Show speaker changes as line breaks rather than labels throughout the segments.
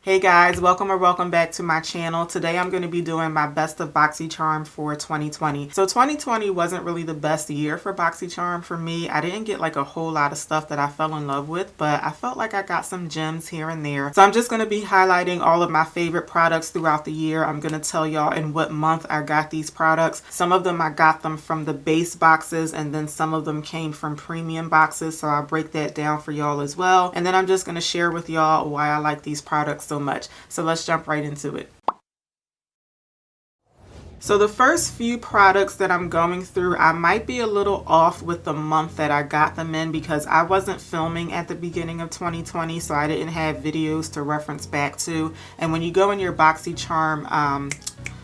Hey guys, welcome or welcome back to my channel. Today I'm going to be doing my best of Boxycharm for 2020. So 2020 wasn't really the best year for Boxycharm for me. I didn't get like a whole lot of stuff that I fell in love with, but I felt like I got some gems here and there. So I'm just going to be highlighting all of my favorite products throughout the year. I'm going to tell y'all in what month I got these products. Some of them I got them from the base boxes, and then some of them came from premium boxes. So I'll break that down for y'all as well. And then I'm just going to share with y'all why I like these products so much. So let's jump right into it. So the first few products that I'm going through, I might be a little off with the month that I got them in because I wasn't filming at the beginning of 2020, so I didn't have videos to reference back to. And when you go in your Boxycharm,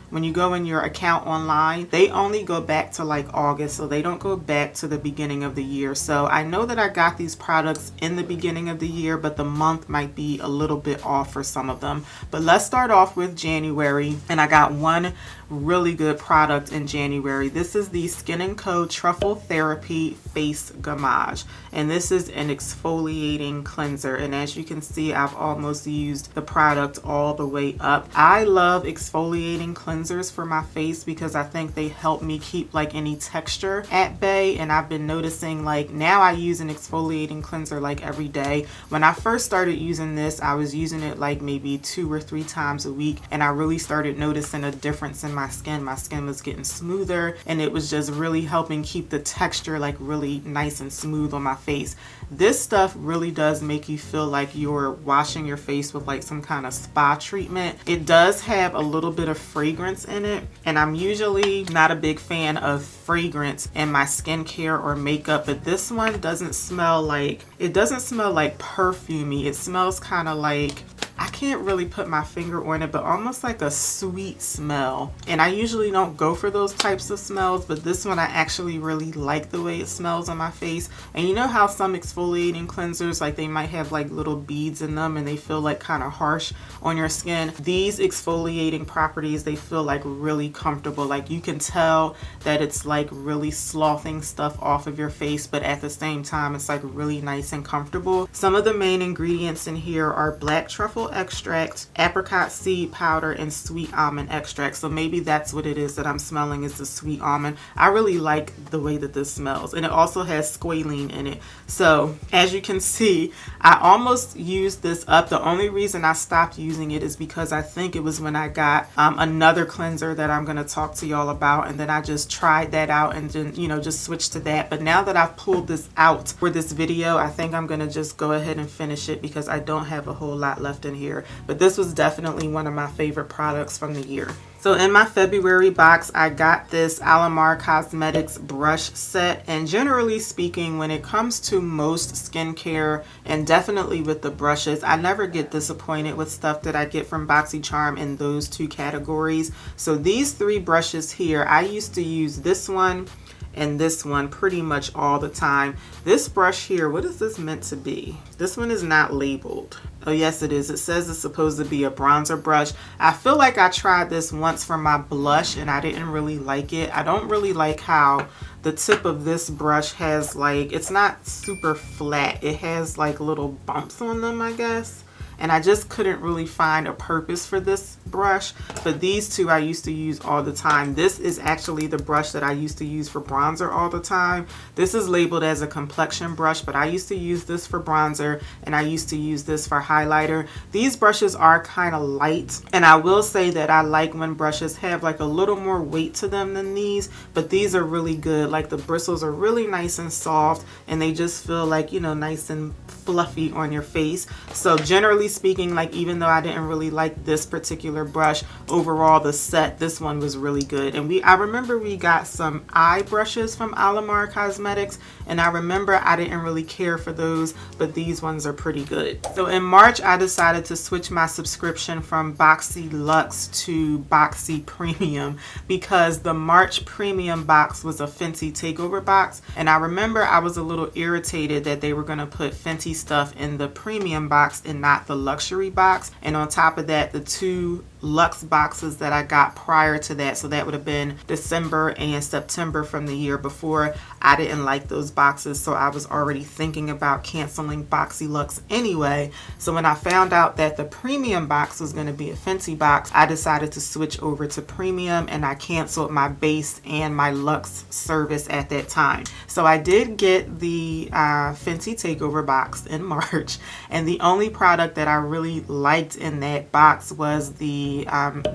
when you go in your account online, they only go back to like August, so they don't go back to the beginning of the year. So I know that I got these products in the beginning of the year, but the month might be a little bit off for some of them. But let's start off with January, and I got one really good product in January. This is the Skin & Co. Truffle Therapy Face Gommage, and this is an exfoliating cleanser. And as you can see, I've almost used the product all the way up. I love exfoliating cleansers for my face because I think they help me keep like any texture at bay. And I've been noticing like now I use an exfoliating cleanser like every day. When I first started using this, I was using it like maybe 2 or 3 times a week, and I really started noticing a difference in my skin. My skin was getting smoother, and it was just really helping keep the texture like really nice and smooth on my face. This stuff really does make you feel like you're washing your face with like some kind of spa treatment. It does have a little bit of fragrance in it, and I'm usually not a big fan of fragrance in my skincare or makeup, but this one doesn't smell like, it doesn't smell like perfumey. It smells kind of like, I can't really put my finger on it, but almost like a sweet smell. And I usually don't go for those types of smells, but this one I actually really like the way it smells on my face. And you know how some exfoliating cleansers, like they might have like little beads in them and they feel like kind of harsh on your skin? These exfoliating properties, they feel like really comfortable. Like you can tell that it's like really sloughing stuff off of your face, but at the same time it's like really nice and comfortable. Some of the main ingredients in here are black truffle extract, apricot seed powder, and sweet almond extract. So maybe that's what it is that I'm smelling, is the sweet almond. I really like the way that this smells, and it also has squalene in it. So as you can see, I almost used this up. The only reason I stopped using it is because I think it was when I got another cleanser that I'm going to talk to y'all about, and then I just tried that out and then, you know, just switched to that. But now that I've pulled this out for this video, I think I'm going to just go ahead and finish it because I don't have a whole lot left in here. But this was definitely one of my favorite products from the year. So in my February box, I got this Alamar Cosmetics brush set. And generally speaking, when it comes to most skincare, and definitely with the brushes, I never get disappointed with stuff that I get from Boxycharm in those 2 categories. So these 3 brushes here, I used to use this one and this one pretty much all the time. This brush here, what is this meant to be? This one is not labeled. Oh yes it is. It says it's supposed to be a bronzer brush. I feel like I tried this once for my blush and I didn't really like it. I don't really like how the tip of this brush has like, it's not super flat. It has like little bumps on them, I guess. And I just couldn't really find a purpose for this brush. But these 2 I used to use all the time. This is actually the brush that I used to use for bronzer all the time. This is labeled as a complexion brush, but I used to use this for bronzer and I used to use this for highlighter. These brushes are kind of light, and I will say that I like when brushes have like a little more weight to them than these, but these are really good. Like the bristles are really nice and soft, and they just feel like, you know, nice and fluffy on your face. So generally speaking, like even though I didn't really like this particular brush, overall the set, this one was really good. And I remember we got some eye brushes from Alamar Cosmetics, and I remember I didn't really care for those, but these ones are pretty good. So in March I decided to switch my subscription from Boxy Luxe to Boxy Premium because the March Premium box was a Fenty takeover box, and I remember I was a little irritated that they were going to put Fenty Fenty stuff in the premium box and not the luxury box. And on top of that, the 2 Luxe boxes that I got prior to that, so that would have been December and September from the year before, I didn't like those boxes, so I was already thinking about canceling Boxy Luxe anyway. So when I found out that the premium box was going to be a Fenty box, I decided to switch over to premium, and I canceled my base and my Luxe service at that time. So I did get the Fenty Takeover box in March, and the only product that I really liked in that box was the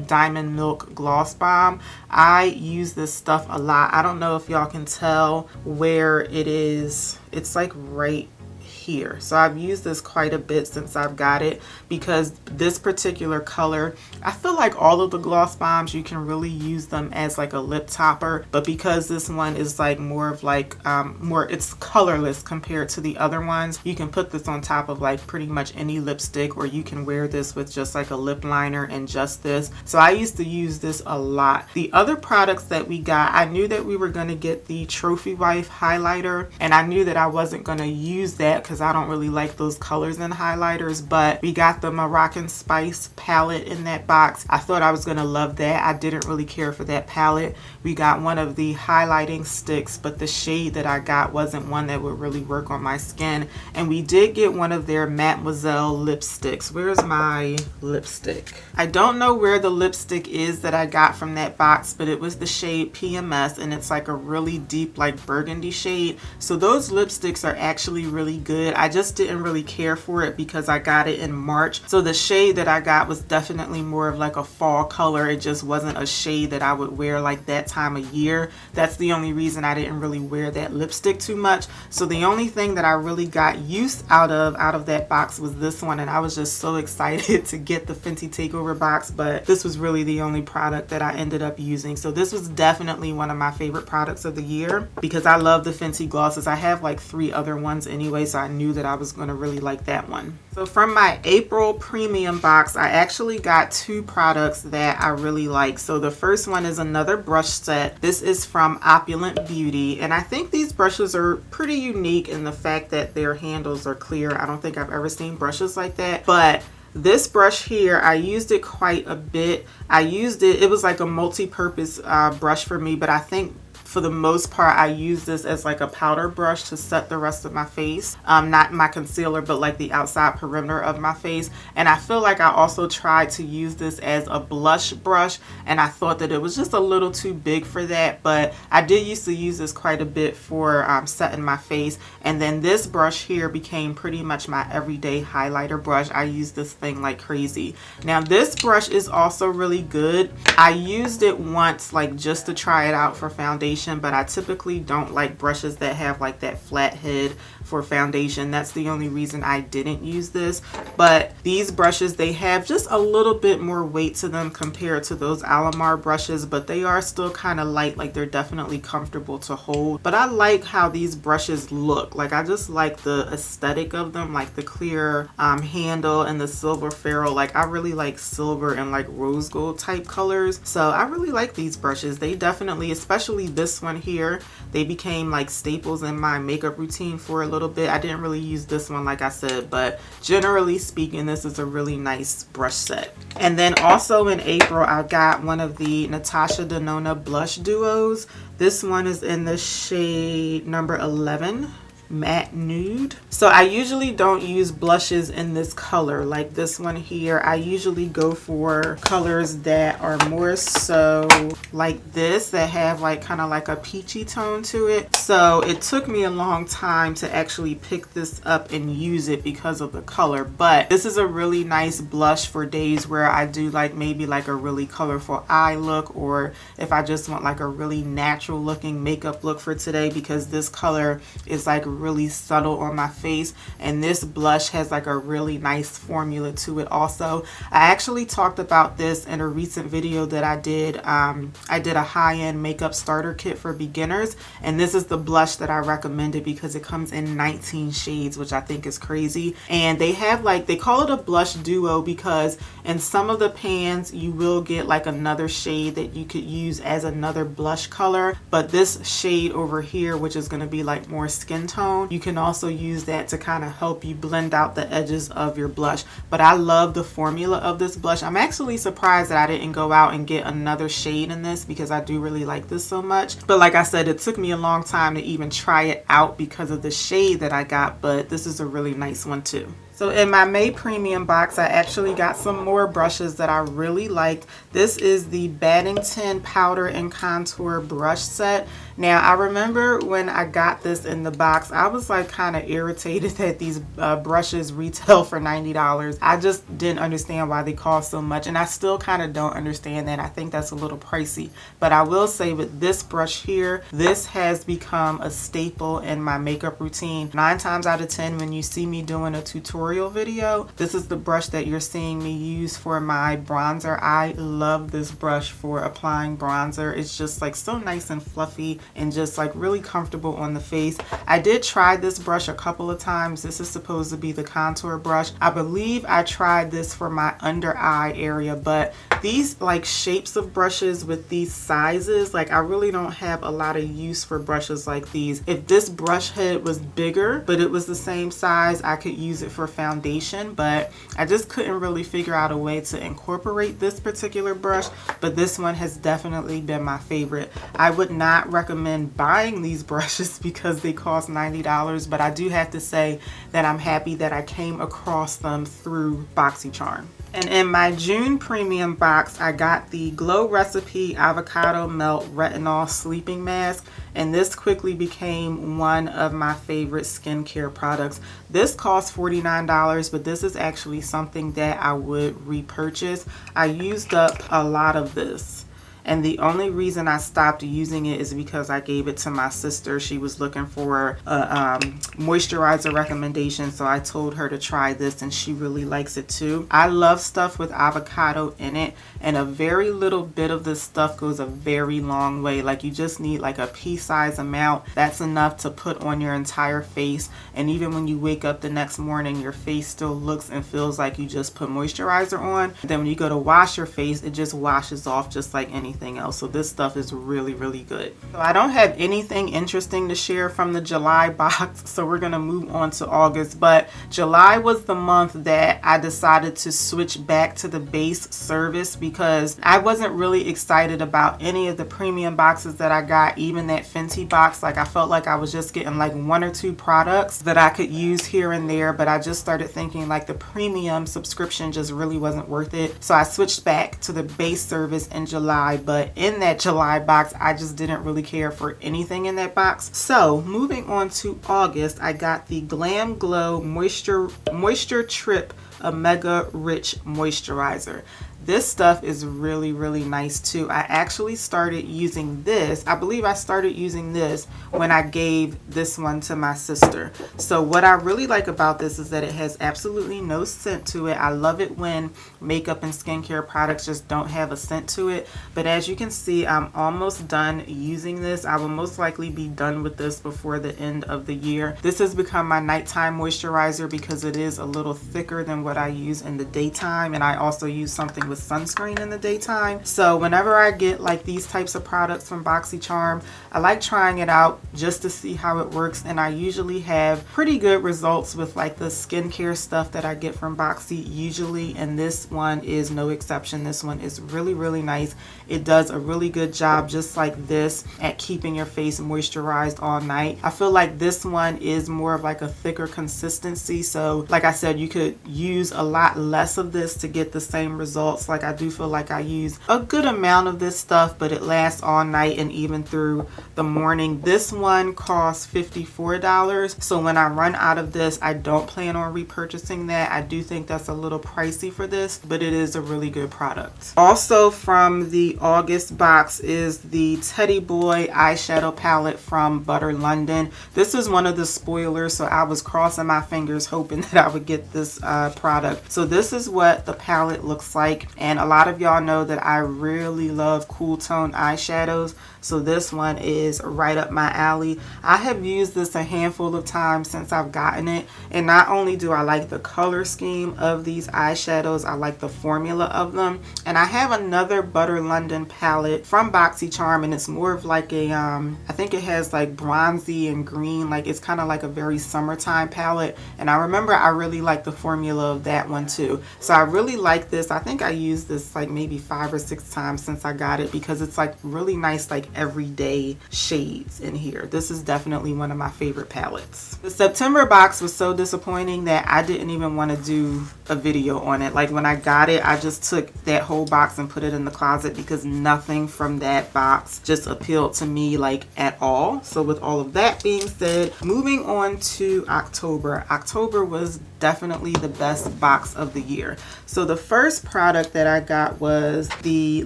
Diamond Milk Gloss Bomb. I use this stuff a lot. I don't know if y'all can tell where it is. It's like right here. So I've used this quite a bit since I've got it, because this particular color, I feel like all of the gloss bombs, you can really use them as like a lip topper, but because this one is like more of like it's colorless compared to the other ones, you can put this on top of like pretty much any lipstick, or you can wear this with just like a lip liner and just this. So I used to use this a lot. The other products that we got, I knew that we were going to get the Trophy Wife highlighter, and I knew that I wasn't going to use that because I don't really like those colors in highlighters, but we got the Moroccan Spice palette in that box. I thought I was going to love that. I didn't really care for that palette. We got one of the highlighting sticks, but the shade that I got wasn't one that would really work on my skin. And we did get one of their Mademoiselle lipsticks. Where's my lipstick? I don't know where the lipstick is that I got from that box, but it was the shade PMS, and it's like a really deep like burgundy shade. So those lipsticks are actually really good. I just didn't really care for it because I got it in March. So the shade that I got was definitely more of like a fall color. It just wasn't a shade that I would wear like that time of year. That's the only reason I didn't really wear that lipstick too much. So the only thing that I really got use out of that box was this one, and I was just so excited to get the Fenty Takeover box, but this was really the only product that I ended up using. So this was definitely one of my favorite products of the year because I love the Fenty glosses. I have like 3 other ones anyway, so I knew that I was going to really like that one. So from my April premium box, I actually got 2 products that I really like. So the first one is another brush set. This is from Opulent Beauty, and I think these brushes are pretty unique in the fact that their handles are clear. I don't think I've ever seen brushes like that, but this brush here, I used it quite a bit. It was like a multi-purpose brush for me, but I think for the most part, I use this as like a powder brush to set the rest of my face. Not my concealer, but like the outside perimeter of my face. And I feel like I also tried to use this as a blush brush, and I thought that it was just a little too big for that. But I did used to use this quite a bit for setting my face. And then this brush here became pretty much my everyday highlighter brush. I use this thing like crazy. Now this brush is also really good. I used it once like just to try it out for foundation, but I typically don't like brushes that have like that flat head for foundation. That's the only reason I didn't use this. But these brushes, they have just a little bit more weight to them compared to those Alamar brushes, but they are still kind of light. Like they're definitely comfortable to hold. But I like how these brushes look. Like I just like the aesthetic of them, like the clear handle and the silver ferrule. Like I really like silver and like rose gold type colors. So I really like these brushes. They definitely, especially this one here, they became like staples in my makeup routine for a little bit. I didn't really use this one like I said, but generally speaking, this is a really nice brush set. And then also in April, I got one of the Natasha Denona blush duos. This one is in the shade number 11. Matte Nude. So I usually don't use blushes in this color like this one here. I usually go for colors that are more so like this, that have like kind of like a peachy tone to it. So it took me a long time to actually pick this up and use it because of the color, but this is a really nice blush for days where I do like maybe like a really colorful eye look, or if I just want like a really natural looking makeup look for today, because this color is like really subtle on my face, and this blush has like a really nice formula to it also. I actually talked about this in a recent video that I did. I did a high-end makeup starter kit for beginners, and this is the blush that I recommended because it comes in 19 shades, which I think is crazy. And they have like, they call it a blush duo because in some of the pans you will get like another shade that you could use as another blush color, but this shade over here, which is going to be like more skin tone, tone, you can also use that to kind of help you blend out the edges of your blush. But I love the formula of this blush. I'm actually surprised that I didn't go out and get another shade in this because I do really like this so much. But like I said, it took me a long time to even try it out because of the shade that I got, but this is a really nice one too. So in my May Premium box, I actually got some more brushes that I really liked. This is the Battington Powder and Contour Brush Set. Now, I remember when I got this in the box, I was like kind of irritated that these brushes retail for $90. I just didn't understand why they cost so much, and I still kind of don't understand that. I think that's a little pricey. But I will say with this brush here, this has become a staple in my makeup routine. 9 times out of 10 when you see me doing a tutorial video, this is the brush that you're seeing me use for my bronzer. I love this brush for applying bronzer. It's just like so nice and fluffy and just like really comfortable on the face. I did try this brush a couple of times. This is supposed to be the contour brush. I believe I tried this for my under eye area, but these like shapes of brushes with these sizes, like I really don't have a lot of use for brushes like these. If this brush head was bigger but it was the same size, I could use it for foundation, but I just couldn't really figure out a way to incorporate this particular brush. But this one has definitely been my favorite. I would not recommend buying these brushes because they cost $90, but I do have to say that I'm happy that I came across them through Boxycharm. And in my June Premium box, I got the Glow Recipe Avocado Melt Retinol Sleeping Mask, and this quickly became one of my favorite skincare products. This cost $49, but this is actually something that I would repurchase. I used up a lot of this. And the only reason I stopped using it is because I gave it to my sister. She was looking for a moisturizer recommendation, so I told her to try this, and she really likes it too. I love stuff with avocado in it, and a very little bit of this stuff goes a very long way. Like you just need like a pea-sized amount. That's enough to put on your entire face, and even when you wake up the next morning, your face still looks and feels like you just put moisturizer on. Then when you go to wash your face, it just washes off just like anything else. So this stuff is really, really good. So I don't have anything interesting to share from the July box, so we're gonna move on to August. But July was the month that I decided to switch back to the base service because I wasn't really excited about any of the premium boxes that I got, even that Fenty box. Like I felt like I was just getting like 1 or 2 products that I could use here and there, but I just started thinking like the premium subscription just really wasn't worth it. So I switched back to the base service in July. But in that July box, I just didn't really care for anything in that box. So moving on to August, I got the Glamglow Moisturetrip Omega Rich Moisturizer. This stuff is really, really nice too. I actually started using this. I believe I started using this when I gave this one to my sister. So what I really like about this is that it has absolutely no scent to it. I love it when makeup and skincare products just don't have a scent to it. But as you can see, I'm almost done using this. I will most likely be done with this before the end of the year. This has become my nighttime moisturizer because it is a little thicker than what I use in the daytime, and I also use something with sunscreen in the daytime. So whenever I get like these types of products from Boxycharm, I like trying it out just to see how it works, and I usually have pretty good results with like the skincare stuff that I get from Boxy usually, and this one is no exception. This one is really, really nice. It does a really good job just like this at keeping your face moisturized all night. I feel like this one is more of like a thicker consistency, so like I said, you could use a lot less of this to get the same results. Like I do feel like I use a good amount of this stuff, but it lasts all night and even through the morning. This one costs $54, so when I run out of this, I don't plan on repurchasing that. I do think that's a little pricey for this, but it is a really good product. Also from the August box is the Teddy Boy eyeshadow palette from Butter London. This is one of the spoilers, so I was crossing my fingers hoping that I would get this product. So this is what the palette looks like. And a lot of y'all know that I really love cool tone eyeshadows, so this one is right up my alley. I have used this a handful of times since I've gotten it, and not only do I like the color scheme of these eyeshadows, I like the formula of them. And I have another Butter London palette from Boxycharm, and it's more of like a I think it has like bronzy and green, like it's kind of like a very summertime palette. And I remember I really like the formula of that one too, so I really like this. I think I used this like maybe 5 or 6 times since I got it, because it's like really nice like everyday shades in here. This is definitely one of my favorite palettes. The September box was so disappointing that I didn't even want to do a video on it. Like when I got it, I just took that whole box and put it in the closet, because nothing from that box just appealed to me like at all. So with all of that being said, moving on to October. October was definitely the best box of the year. So the first product that I got was the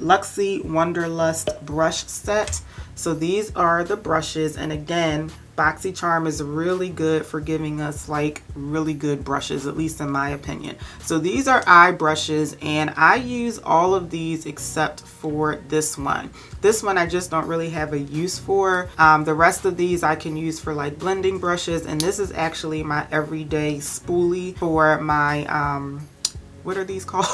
Luxie Wonderlust brush set. So these are the brushes, and again, Boxycharm is really good for giving us like really good brushes, at least in my opinion. So these are eye brushes, and I use all of these except for this one. This one I just don't really have a use for. The rest of these I can use for like blending brushes, and this is actually my everyday spoolie for my what are these called?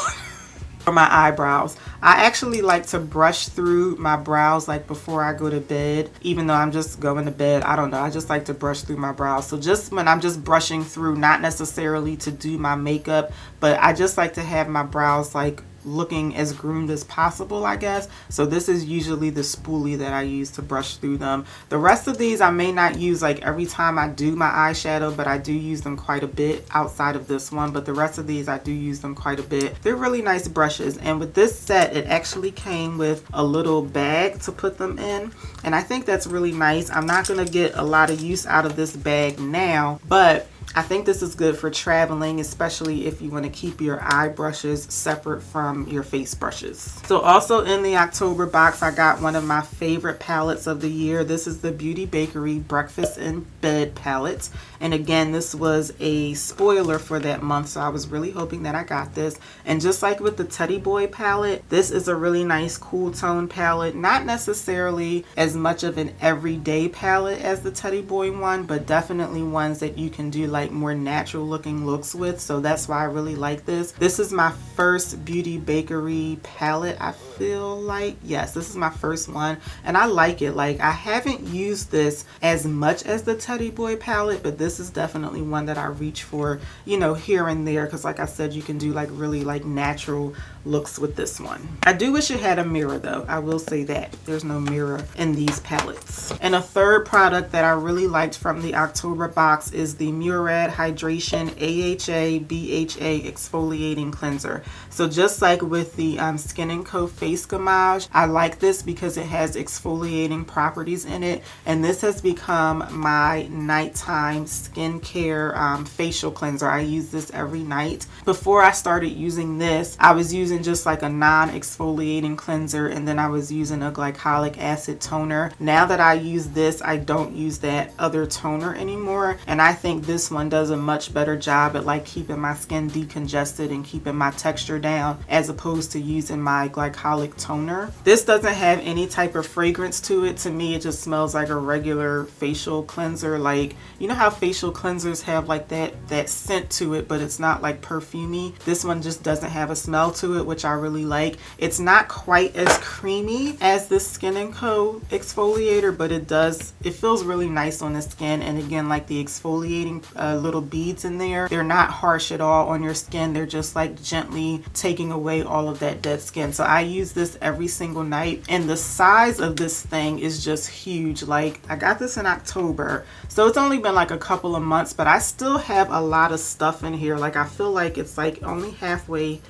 For my eyebrows. I actually like to brush through my brows like before I go to bed, even though I'm just going to bed. I don't know, I just like to brush through my brows. So just when I'm just brushing through, not necessarily to do my makeup, but I just like to have my brows like looking as groomed as possible, I guess. So this is usually the spoolie that I use to brush through them. The rest of these I may not use like every time I do my eyeshadow, but I do use them quite a bit outside of this one. But the rest of these I do use them quite a bit. They're really nice brushes, and with this set it actually came with a little bag to put them in, and I think that's really nice. I'm not gonna get a lot of use out of this bag now, but I think this is good for traveling, especially if you want to keep your eye brushes separate from your face brushes. So also in the October box, I got one of my favorite palettes of the year. This is the Beauty Bakerie Breakfast in Bed palette. And again, this was a spoiler for that month, so I was really hoping that I got this. And just like with the Teddy Boy palette, this is a really nice cool tone palette. Not necessarily as much of an everyday palette as the Teddy Boy one, but definitely ones that you can do like more natural looking looks with. So that's why I really like this. This is my first Beauty Bakerie palette, I feel like. Yes, this is my first one, and I like it. Like, I haven't used this as much as the Teddy Boy palette, but this is definitely one that I reach for, you know, here and there, because like I said, you can do like really like natural looks with this one. I do wish it had a mirror though. I will say that there's no mirror in these palettes. And a third product that I really liked from the October box is the Murad Hydration AHA BHA Exfoliating Cleanser. So just like with the Skin & Co Face Gommage, I like this because it has exfoliating properties in it, and this has become my nighttime skincare facial cleanser. I use this every night. Before I started using this, I was using just like a non-exfoliating cleanser, and then I was using a glycolic acid toner. Now that I use this, I don't use that other toner anymore, and I think this one does a much better job at like keeping my skin decongested and keeping my texture down, as opposed to using my glycolic toner. This doesn't have any type of fragrance to it. To me, it just smells like a regular facial cleanser. Like, you know how facial cleansers have like that scent to it, but it's not like perfumey. This one just doesn't have a smell to it, which I really like. It's not quite as creamy as the Skin & Co exfoliator, but it feels really nice on the skin. And again, like the exfoliating little beads in there, they're not harsh at all on your skin. They're just like gently taking away all of that dead skin. So I use this every single night, and the size of this thing is just huge. Like, I got this in October, so it's only been like a couple of months, but I still have a lot of stuff in here. Like, I feel like it's like only halfway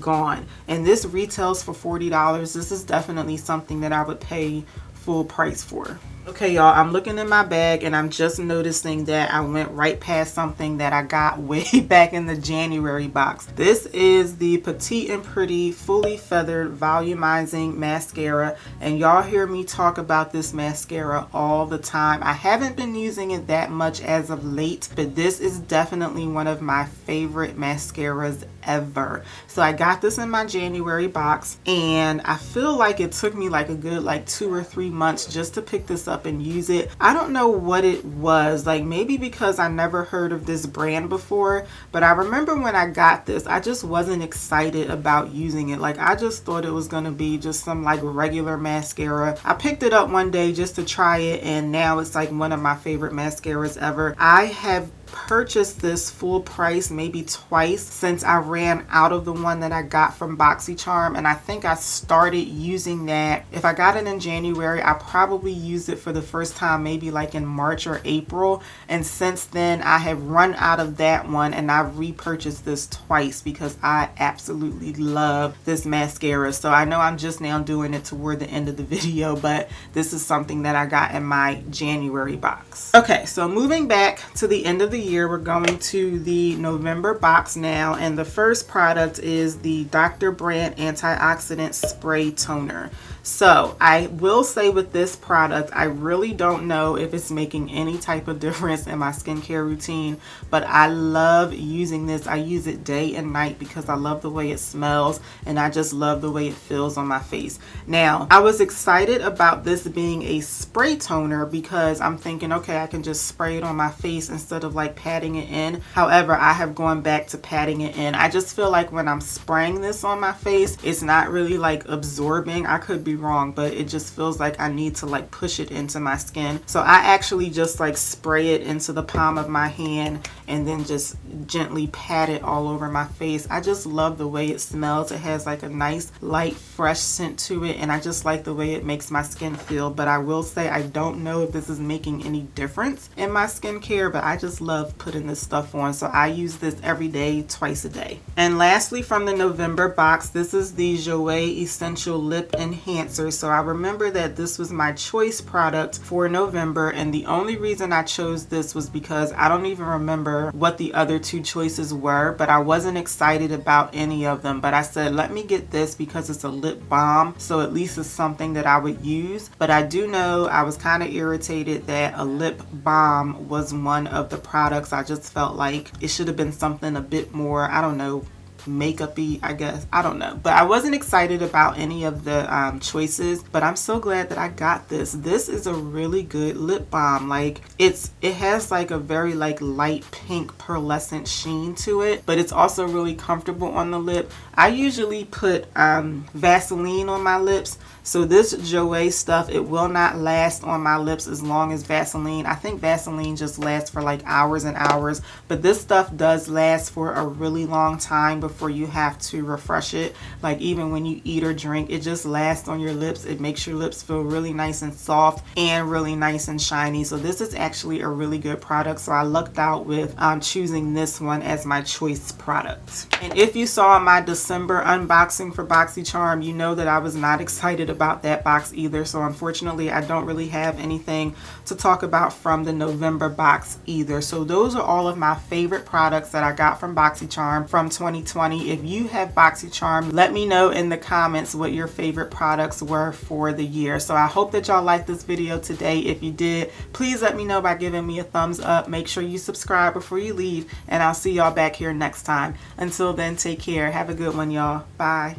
gone, and this retails for $40. This is definitely something that I would pay full price for. Okay, y'all, I'm looking in my bag and I'm just noticing that I went right past something that I got way back in the January box. This is the Petite and Pretty Fully Feathered Volumizing Mascara, and y'all hear me talk about this mascara all the time. I haven't been using it that much as of late, but this is definitely one of my favorite mascaras ever. So I got this in my January box, and I feel like it took me like a good 2 or 3 months just to pick this up and use it. I don't know what it was, like maybe because I never heard of this brand before, but I remember when I got this, I just wasn't excited about using it. Like I just thought it was gonna be just some like regular mascara. I picked it up one day just to try it, and now it's like one of my favorite mascaras ever. I have purchased this full price maybe twice since I ran out of the one that I got from Boxycharm, and I think I started using that. If I got it in January, I probably used it for the first time maybe like in March or April, and since then I have run out of that one, and I've repurchased this twice because I absolutely love this mascara. So I know I'm just now doing it toward the end of the video, but this is something that I got in my January box. Okay, so moving back to the end of the year, we're going to the November box now, and the first product is the Dr. Brandt Antioxidant Spray Toner. So I will say with this product, I really don't know if it's making any type of difference in my skincare routine, but I love using this. I use it day and night because I love the way it smells, and I just love the way it feels on my face. Now, I was excited about this being a spray toner because I'm thinking, okay, I can just spray it on my face instead of like patting it in. However, I have gone back to patting it in. I just feel like when I'm spraying this on my face, it's not really like absorbing. I could be wrong, but it just feels like I need to like push it into my skin. So I actually just like spray it into the palm of my hand and then just gently pat it all over my face. I just love the way it smells. It has like a nice light fresh scent to it, and I just like the way it makes my skin feel. But I will say I don't know if this is making any difference in my skincare, but I just love putting this stuff on. So I use this every day, twice a day. And lastly, from the November box, this is the Jouer Essential Lip Enhancer. So I remember that this was my choice product for November, and the only reason I chose this was because I don't even remember what the other two choices were, but I wasn't excited about any of them. But I said, let me get this because it's a lip balm, so at least it's something that I would use. But I do know I was kind of irritated that a lip balm was one of the products. I just felt like it should have been something a bit more, I don't know, makeup-y, I guess. I don't know, but I wasn't excited about any of the choices, but I'm so glad that I got this. This is a really good lip balm. Like it has like a very like light pink pearlescent sheen to it, but it's also really comfortable on the lip. I usually put Vaseline on my lips, so this Jouer stuff, it will not last on my lips as long as Vaseline. I think Vaseline just lasts for like hours and hours, but this stuff does last for a really long time before you have to refresh it. Like even when you eat or drink, it just lasts on your lips. It makes your lips feel really nice and soft and really nice and shiny. So this is actually a really good product. So I lucked out with choosing this one as my choice product. And if you saw my December unboxing for Boxycharm, you know that I was not excited about that box either. So unfortunately, I don't really have anything to talk about from the November box either. So those are all of my favorite products that I got from Boxycharm from 2020. If you have Boxycharm, let me know in the comments what your favorite products were for the year. So I hope that y'all liked this video today. If you did, please let me know by giving me a thumbs up. Make sure you subscribe before you leave, and I'll see y'all back here next time. Until then, take care. Have a good one, y'all. Bye.